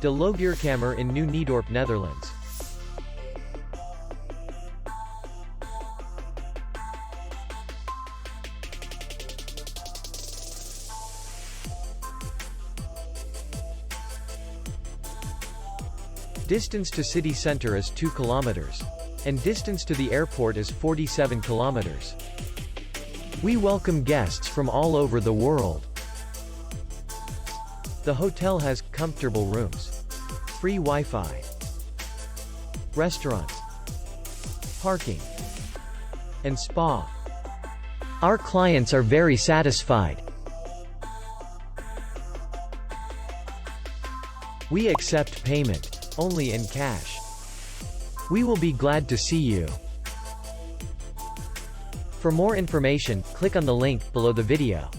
De Logeerkamer in Nieuwe-Niedorp, Netherlands. Distance to city center is 2 kilometers. And distance to the airport is 47 kilometers. We welcome guests from all over the world. The hotel has comfortable rooms, free Wi-Fi, restaurant, parking, and spa. Our clients are very satisfied. We accept payment only in cash. We will be glad to see you. For more information, click on the link below the video.